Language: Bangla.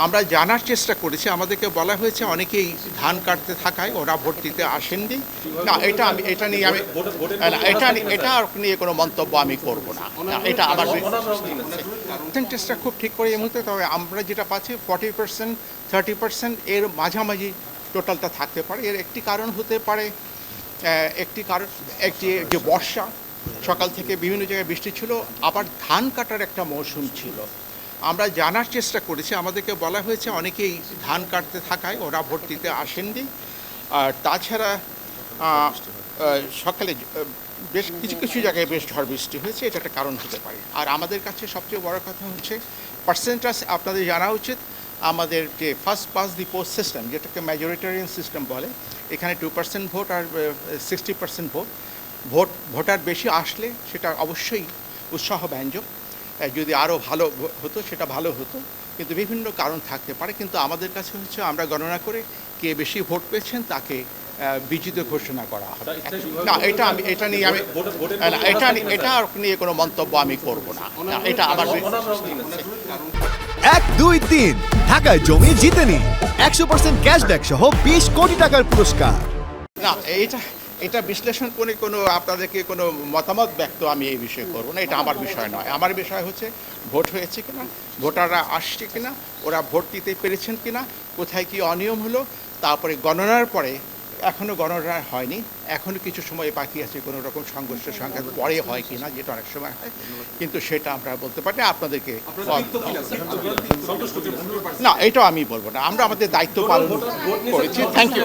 আমরা জানার চেষ্টা করেছি, আমাদেরকে বলা হয়েছে অনেকেই ধান কাটতে থাকায় ওরা ভোট দিতে আসেননি। না, এটা নিয়ে এটা নিয়ে কোনো মন্তব্য আমি করব না। এটা আমার পার্সেন্টেজটা খুব ঠিক করে এই মুহূর্তে, তবে আমরা যেটা পাচ্ছি 40% 30% এর মাঝামাঝি টোটালটা থাকতে পারে। এর একটি কারণ হতে পারে, যে বর্ষা, সকাল থেকে বিভিন্ন জায়গায় বৃষ্টি ছিল, আবার ধান কাটার একটা মৌসুম ছিল। আমরা জানার চেষ্টা করেছি, আমাদেরকে বলা হয়েছে অনেকেই ধান কাটতে থাকায় ওরা ভোট দিতে আসেননি। আর তাছাড়া সকালে বেশ কিছু জায়গায় বেশ ঝড় বৃষ্টি হয়েছে, এটা একটা কারণ হতে পারে। আর আমাদের কাছে সবচেয়ে বড় কথা হচ্ছে পার্সেন্টেজ আপনাদের জানা উচিত। আমাদের যে first pass the post system, যেটাকে মেজরিটেরিয়ান সিস্টেম বলে, এখানে 2% ভোট আর 60% ভোটার বেশি আসলে সেটা অবশ্যই উৎসাহব্যঞ্জক। যদি আরও ভালো হতো সেটা ভালো হতো, কিন্তু বিভিন্ন কারণ থাকতে পারে। কিন্তু আমাদের কাছে হচ্ছে আমরা গণনা করে কে বেশি ভোট পেয়েছেন তাকে বিজিত ঘোষণা করা হবে। না, এটা নিয়ে কোনো মন্তব্য আমি করব না। এটা আমার 1, 2, 3 ঢাকায় জমি জিতে নিন 100% ক্যাশব্যাক সহ 20 কোটি টাকার পুরস্কার। না, এটা বিশ্লেষণ করে কোনো আপনাদেরকে কোনো মতামত ব্যক্ত আমি এই বিষয়ে করব না। এটা আমার বিষয় নয়। আমার বিষয় হচ্ছে ভোট হয়েছে কিনা, ভোটাররা আসছে কিনা, ওরা ভোট দিতে পেরেছেন কিনা, কোথায় কি অনিয়ম হলো। তারপরে গণনার পরে, এখনও গণনা হয়নি, এখনও কিছু সময় বাকি আছে, কোনো রকম সংঘর্ষ সংঘাত পরে হয় কিনা, যেটা অনেক সময় হয়, কিন্তু সেটা আমরা বলতে পারি না আপনাদেরকে। না, এটাও আমি বলবো না। আমরা আমাদের দায়িত্ব পালন করেছি। Thank you.